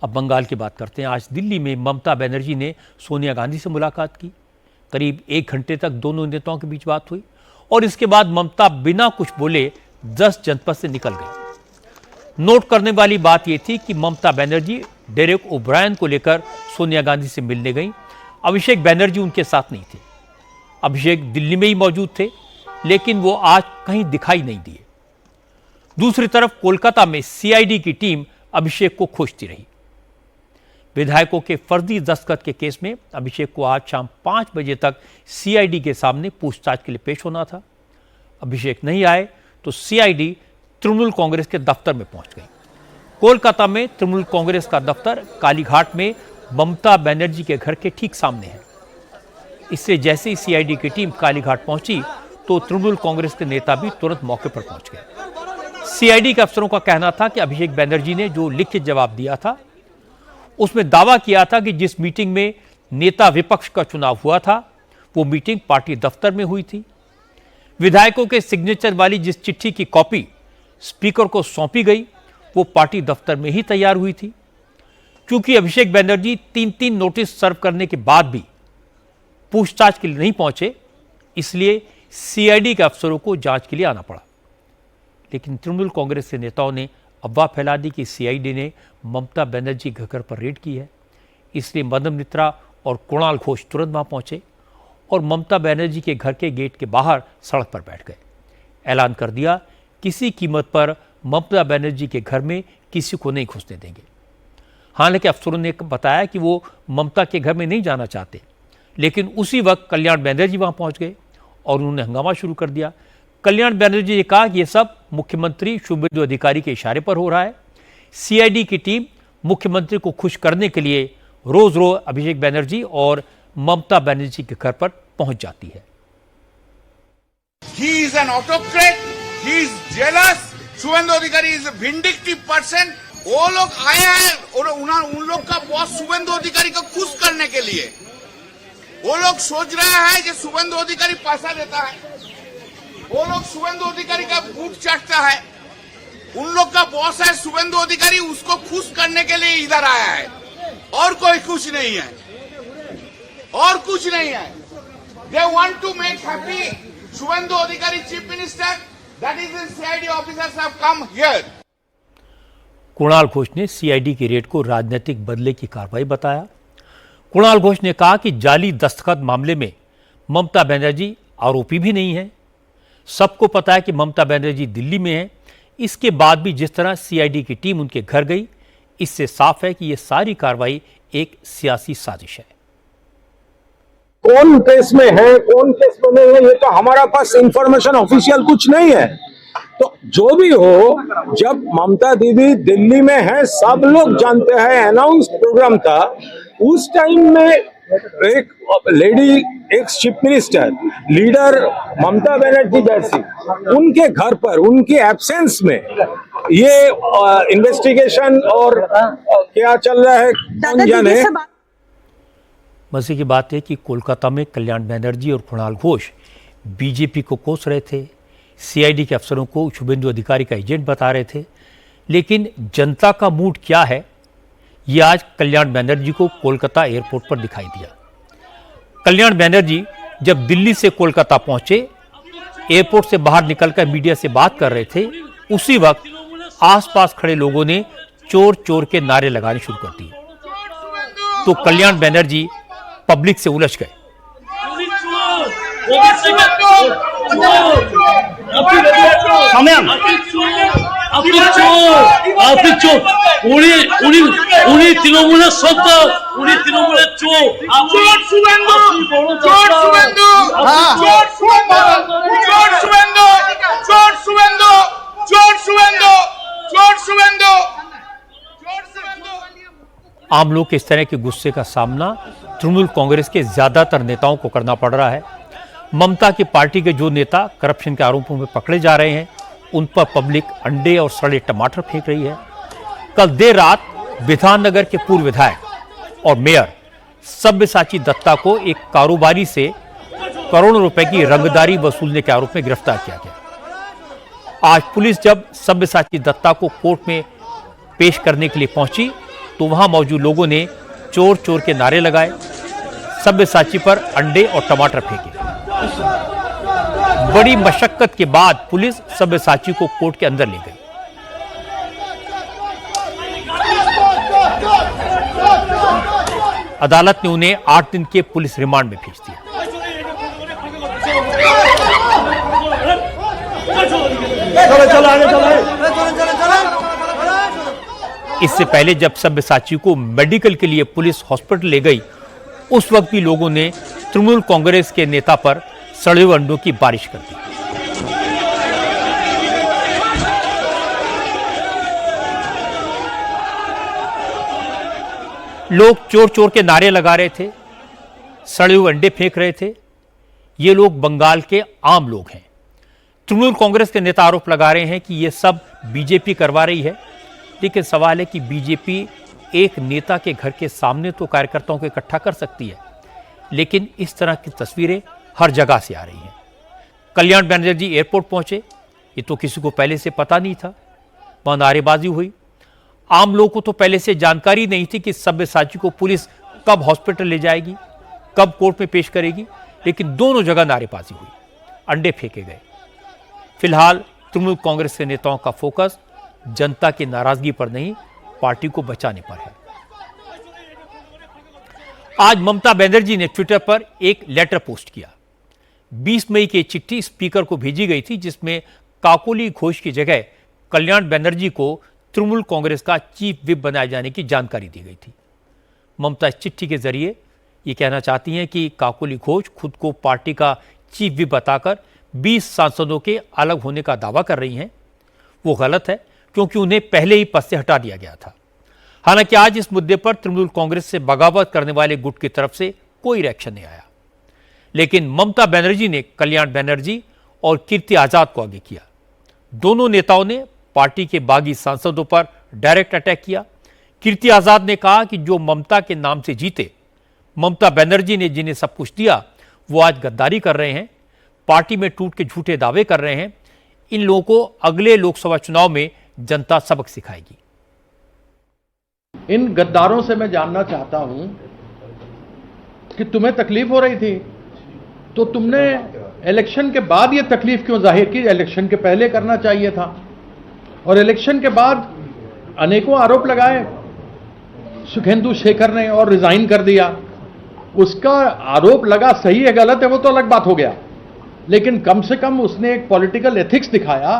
अब बंगाल की बात करते हैं। आज दिल्ली में ममता बनर्जी ने सोनिया गांधी से मुलाकात की। करीब 1 घंटे तक दोनों नेताओं के बीच बात हुई और इसके बाद ममता बिना कुछ बोले 10 जनपद से निकल गई। नोट करने वाली बात यह थी कि ममता बनर्जी डेरेक ओब्रायन को लेकर सोनिया गांधी से मिलने गई। अभिषेक बनर्जी उनके साथ नहीं थे। अभिषेक दिल्ली में ही मौजूद थे, लेकिन वो आज कहीं दिखाई नहीं दिए। दूसरी तरफ कोलकाता में सीआईडी की टीम अभिषेक को खोजती रही। विधायकों के फर्जी दस्तखत के केस में अभिषेक को आज शाम 5 बजे तक सीआईडी के सामने पूछताछ के लिए पेश होना था। अभिषेक नहीं आए तो सीआईडी तृणमूल कांग्रेस के दफ्तर में पहुंच गई। कोलकाता में तृणमूल कांग्रेस का दफ्तर कालीघाट में ममता बनर्जी के घर के ठीक सामने है। इससे जैसे ही सीआईडी की टीम कालीघाट पहुंची तो तृणमूल कांग्रेस के नेता भी तुरंत मौके पर पहुंच गए। सीआईडी के अफसरों का कहना था कि अभिषेक बनर्जी ने जो लिखित जवाब दिया था उसमें दावा किया था कि जिस मीटिंग में नेता विपक्ष का चुनाव हुआ था वो मीटिंग पार्टी दफ्तर में हुई थी। विधायकों के सिग्नेचर वाली जिस चिट्ठी की कॉपी स्पीकर को सौंपी गई वो पार्टी दफ्तर में ही तैयार हुई थी। क्योंकि अभिषेक बनर्जी 3 नोटिस सर्व करने के बाद भी पूछताछ के लिए नहीं पहुंचे, इसलिए सीआईडी के अफसरों को जांच के लिए आना पड़ा। लेकिन तृणमूल कांग्रेस के नेताओं ने अफवाह फैला दी कि सीआईडी ने ममता बनर्जी के घर पर रेड की है। इसलिए मदन मित्रा और कुणाल घोष तुरंत वहां पहुंचे और ममता बनर्जी के घर के गेट के बाहर सड़क पर बैठ गए। ऐलान कर दिया किसी कीमत पर ममता बनर्जी के घर में किसी को नहीं घुसने देंगे। हालांकि अफसरों ने बताया कि वो ममता के घर में नहीं जाना चाहते, लेकिन उसी वक्त कल्याण बनर्जी वहां पहुंच गए और उन्होंने हंगामा शुरू कर दिया। कल्याण बनर्जी ने कहा कि यह सब मुख्यमंत्री शुभेंदु अधिकारी के इशारे पर हो रहा है। सीआईडी की टीम मुख्यमंत्री को खुश करने के लिए रोज रोज अभिषेक बनर्जी और ममता बनर्जी के घर पर पहुंच जाती है। He is an autocrat, he is jealous, Suvendu अधिकारी is a vindictive person। वो लोग आए हैं और उन लोग का बॉस शुभेंदु अधिकारी को खुश करने के लिए वो लोग सोच रहा है कि शुभेंदु अधिकारी पैसा देता है, वो लोग शुभेंदु अधिकारी का बूट चाटता है। उन लोग का बॉस है शुभेंदु अधिकारी, उसको खुश करने के लिए इधर आया है और कोई खुश नहीं है, और कुछ नहीं है। They want to make happy Suvendu अधिकारी chief minister, that is the CID officers have come here। Kunal Ghosh ने सीआईडी की रेड को राजनीतिक बदले की कार्रवाई बताया। कुणाल घोष ने कहा कि जाली दस्तखत मामले में ममता बनर्जी आरोपी भी नहीं है। सबको पता है कि ममता बनर्जी दिल्ली में है। इसके बाद भी जिस तरह सीआईडी की टीम उनके घर गई, इससे साफ है कि यह सारी कार्रवाई एक सियासी साजिश है। कौन केस में है, कौन केस में नहीं है, ये तो हमारा पास इंफॉर्मेशन ऑफिशियल कुछ नहीं है। तो जो भी हो, जब ममता दीदी दिल्ली में है सब लोग जानते हैं, अनाउंस प्रोग्राम था। उस टाइम में एक lady ex chief minister leader Mamata Banerjee जैसी उनके घर पर उनकी एब्सेंस में ये इन्वेस्टिगेशन और क्या चल रहा है कौन जाने। मजे की बात है कि कोलकाता में कल्याण बनर्जी और कुणाल घोष बीजेपी को कोस रहे थे, सीआईडी के अफसरों को शुभेंदु अधिकारी का एजेंट बता रहे थे। लेकिन जनता का मूड क्या है, ये आज कल्याण बनर्जी को कोलकाता एयरपोर्ट पर दिखाई दिया। कल्याण बनर्जी जब दिल्ली से कोलकाता पहुंचे, एयरपोर्ट से बाहर निकलकर मीडिया से बात कर रहे थे, उसी वक्त आसपास खड़े लोगों ने चोर चोर के नारे लगाने शुरू कर दिए। तो कल्याण बनर्जी पब्लिक से उलझ गए। উনি তৃণমূলের সত্য, উনি তৃণমূলের চোর, आम लोग के इस तरह के गुस्से का सामना तृणमूल कांग्रेस के ज्यादातर नेताओं को करना पड़ रहा है। ममता की पार्टी के जो नेता करप्शन के आरोपों में पकड़े जा रहे हैं, उन पर पब्लिक अंडे और सड़े टमाटर फेंक रही है। कल देर रात विधाननगर के पूर्व विधायक और मेयर सब्यसाची दत्ता को एक कारोबारी से करोड़ों रुपए की रंगदारी वसूलने के आरोप में गिरफ्तार किया गया। आज पुलिस जब सब्यसाची दत्ता को कोर्ट में पेश करने के लिए पहुंची तो वहां मौजूद लोगों ने चोर चोर के नारे लगाए, सब्यसाची पर अंडे और टमाटर फेंके। बड़ी मशक्कत के बाद पुलिस सब्यसाची को कोर्ट के अंदर ले गई। अदालत ने उन्हें 8 दिन के पुलिस रिमांड में भेज दिया। इससे पहले जब सब्यसाची को मेडिकल के लिए पुलिस हॉस्पिटल ले गई, उस वक्त भी लोगों ने तृणमूल कांग्रेस के नेता पर सड़े हुए अंडों की बारिश कर दी। लोग चोर चोर के नारे लगा रहे थे, सड़े हुए अंडे फेंक रहे थे। ये लोग बंगाल के आम लोग हैं। तृणमूल कांग्रेस के नेता आरोप लगा रहे हैं कि ये सब बीजेपी करवा रही है, लेकिन सवाल है कि बीजेपी एक नेता के घर के सामने तो कार्यकर्ताओं को इकट्ठा कर सकती है, लेकिन इस तरह की तस्वीरें हर जगह से आ रही हैं। कल्याण बनर्जी एयरपोर्ट पहुंचे, ये तो किसी को पहले से पता नहीं था। वहां नारेबाजी हुई। आम लोगों को तो पहले से जानकारी नहीं थी कि सब्यसाची को पुलिस कब हॉस्पिटल ले जाएगी, कब कोर्ट में पेश करेगी, लेकिन दोनों जगह नारेबाजी हुई, अंडे फेंके गए। फिलहाल तृणमूल कांग्रेस के नेताओं का फोकस जनता की नाराजगी पर नहीं, पार्टी को बचाने पर है। आज ममता बनर्जी ने ट्विटर पर एक लेटर पोस्ट किया। 20 मई की चिट्ठी स्पीकर को भेजी गई थी, जिसमें काकोली घोष की जगह कल्याण बनर्जी को तृणमूल कांग्रेस का चीफ व्हिप बनाए जाने की जानकारी दी गई थी। ममता इस चिट्ठी के जरिए ये कहना चाहती हैं कि काकोली घोष खुद को पार्टी का चीफ व्हिप बताकर 20 सांसदों के अलग होने का दावा कर रही हैं। वो गलत है, क्योंकि उन्हें पहले ही पद से हटा दिया गया था। हालांकि आज इस मुद्दे पर तृणमूल कांग्रेस से बगावत करने वाले गुट की तरफ से कोई रिएक्शन नहीं आया, लेकिन ममता बनर्जी ने कल्याण बनर्जी और कीर्ति आजाद को आगे किया। दोनों नेताओं ने पार्टी के बागी सांसदों पर डायरेक्ट अटैक किया। कीर्ति आजाद ने कहा कि जो ममता के नाम से जीते, ममता बनर्जी ने जिन्हें सब कुछ दिया, वो आज गद्दारी कर रहे हैं, पार्टी में टूट के झूठे दावे कर रहे हैं। इन लोगों को अगले लोकसभा चुनाव में जनता सबक सिखाएगी। इन गद्दारों से मैं जानना चाहता हूं कि तुम्हें तकलीफ हो रही थी, तो तुमने इलेक्शन के बाद ये तकलीफ क्यों जाहिर की? इलेक्शन के पहले करना चाहिए था। और इलेक्शन के बाद अनेकों आरोप लगाए सुखेंदु शेखर ने और रिजाइन कर दिया। उसका आरोप लगा, सही है गलत है वो तो अलग बात हो गया, लेकिन कम से कम उसने एक पॉलिटिकल एथिक्स दिखाया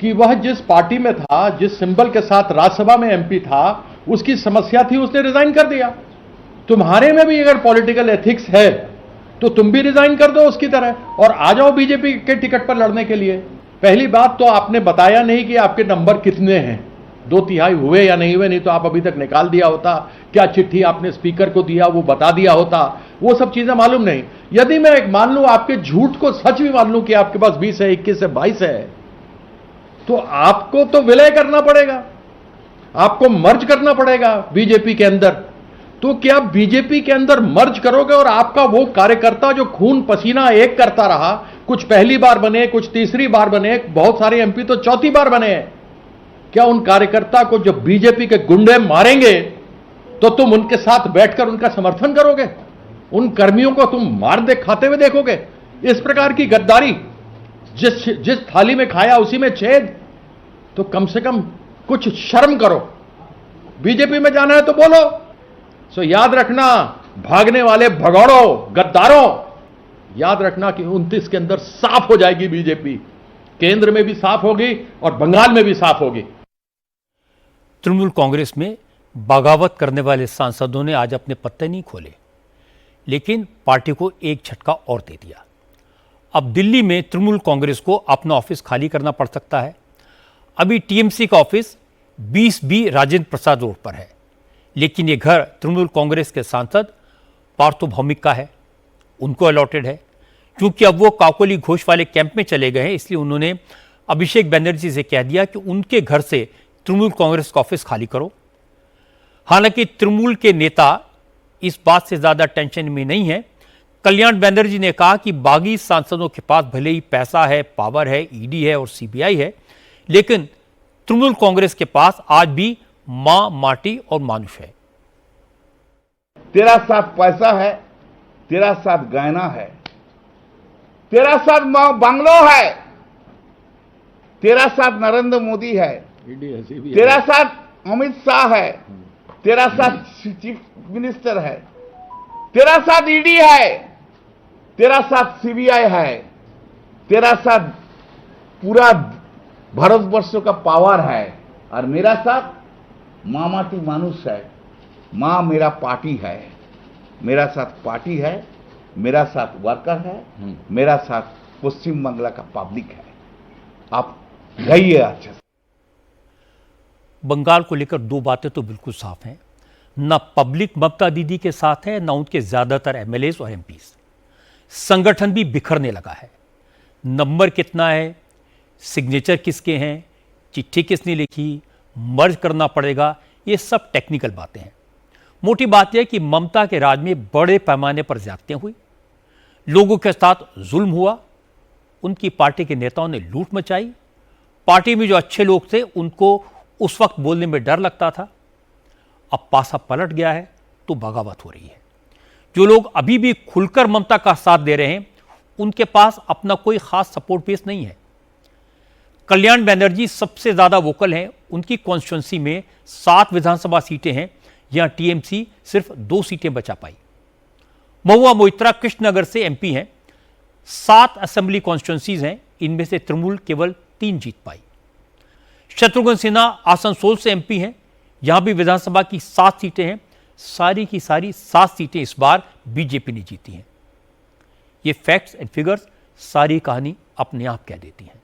कि वह जिस पार्टी में था, जिस सिंबल के साथ राज्यसभा में एमपी था, उसकी समस्या थी, उसने रिजाइन कर दिया। तुम्हारे में भी अगर पॉलिटिकल एथिक्स है तो तुम भी रिजाइन कर दो उसकी तरह और आ जाओ बीजेपी के टिकट पर लड़ने के लिए। पहली बात तो आपने बताया नहीं कि आपके नंबर कितने हैं, 2/3 हुए या नहीं हुए, नहीं तो आप अभी तक निकाल दिया होता। क्या चिट्ठी आपने स्पीकर को दिया वो बता दिया होता, वो सब चीजें मालूम नहीं। यदि मैं एक मान लूं, आपके झूठ को सच भी मान लूं कि आपके पास 20 है, 21 है, 22 है, तो आपको तो विलय करना पड़ेगा, आपको मर्ज करना पड़ेगा बीजेपी के अंदर। तो क्या बीजेपी के अंदर मर्ज करोगे और आपका वो कार्यकर्ता जो खून पसीना एक करता रहा, कुछ पहली बार बने, कुछ तीसरी बार बने, बहुत सारे एमपी तो चौथी बार बने हैं, क्या उन कार्यकर्ता को जब बीजेपी के गुंडे मारेंगे तो तुम उनके साथ बैठकर उनका समर्थन करोगे? उन कर्मियों को तुम मार दे खाते हुए देखोगे? इस प्रकार की गद्दारी, जिस थाली में खाया उसी में छेद, तो कम से कम कुछ शर्म करो। बीजेपी में जाना है तो बोलो। सो याद रखना, भागने वाले भगौड़ों, गद्दारों, याद रखना कि 29 के अंदर साफ हो जाएगी बीजेपी, केंद्र में भी साफ होगी और बंगाल में भी साफ होगी। तृणमूल कांग्रेस में बगावत करने वाले सांसदों ने आज अपने पत्ते नहीं खोले, लेकिन पार्टी को एक झटका और दे दिया। अब दिल्ली में तृणमूल कांग्रेस को अपना ऑफिस खाली करना पड़ सकता है। अभी टीएमसी का office 20B Rajendra Prasad road पर है, लेकिन ये घर तृणमूल कांग्रेस के सांसद पार्थो भौमिक का है, उनको अलॉटेड है। क्योंकि अब वो काकोली घोष वाले कैंप में चले गए हैं, इसलिए उन्होंने अभिषेक बनर्जी से कह दिया कि उनके घर से तृणमूल कांग्रेस का ऑफिस खाली करो। हालांकि तृणमूल के नेता इस बात से ज्यादा टेंशन में नहीं है। कल्याण बनर्जी ने कहा कि बागी सांसदों के पास भले ही पैसा है, पावर है, ईडी है और सीबीआई है, लेकिन तृणमूल कांग्रेस के पास आज भी मां, माटी और मानुष है। तेरा साथ पैसा है, तेरा साथ गहना है, तेरा साथ बंगलो है, तेरा साथ नरेंद्र मोदी है, तेरा साथ अमित शाह है, तेरा साथ चीफ मिनिस्टर है, तेरा साथ ईडी है, तेरा साथ सीबीआई है, तेरा साथ पूरा भारतवर्ष का पावर है, और मेरा साथ मामाटी मानुष है। मां मेरा पार्टी है, मेरा साथ पार्टी है, मेरा साथ वर्कर है, मेरा साथ पश्चिम बंगाल का पब्लिक है। आप गइए अच्छे से। बंगाल को लेकर दो बातें तो बिल्कुल साफ हैं, ना पब्लिक ममता दीदी के साथ है, ना उनके ज्यादातर एमएलएस और एमपीस। संगठन भी बिखरने लगा है। नंबर कितना है, सिग्नेचर किसके हैं, चिट्ठी किसने लिखी, मर्ज करना पड़ेगा, ये सब टेक्निकल बातें हैं। मोटी बात यह है कि ममता के राज में बड़े पैमाने पर ज्यादतियां हुई, लोगों के साथ जुल्म हुआ, उनकी पार्टी के नेताओं ने लूट मचाई। पार्टी में जो अच्छे लोग थे उनको उस वक्त बोलने में डर लगता था। अब पासा पलट गया है तो बगावत हो रही है। जो लोग अभी भी खुलकर ममता का साथ दे रहे हैं उनके पास अपना कोई खास सपोर्ट बेस नहीं है। कल्याण बनर्जी सबसे ज्यादा वोकल हैं। उनकी कॉन्स्टिट्यूंसी में 7 विधानसभा सीटें हैं, यहां टीएमसी सिर्फ 2 सीटें बचा पाई। महुआ मोइत्रा कृष्णनगर से एमपी हैं। 7 असेंबली कॉन्स्टिट्यूंसीज हैं, इनमें से तृणमूल केवल 3 जीत पाई। शत्रुघ्न सिन्हा आसनसोल से एमपी हैं, यहां भी विधानसभा की 7 सीटें हैं। सारी की सारी 7 सीटें इस बार बीजेपी ने जीती हैं। ये फैक्ट्स एंड फिगर्स सारी कहानी अपने आप कह देती हैं।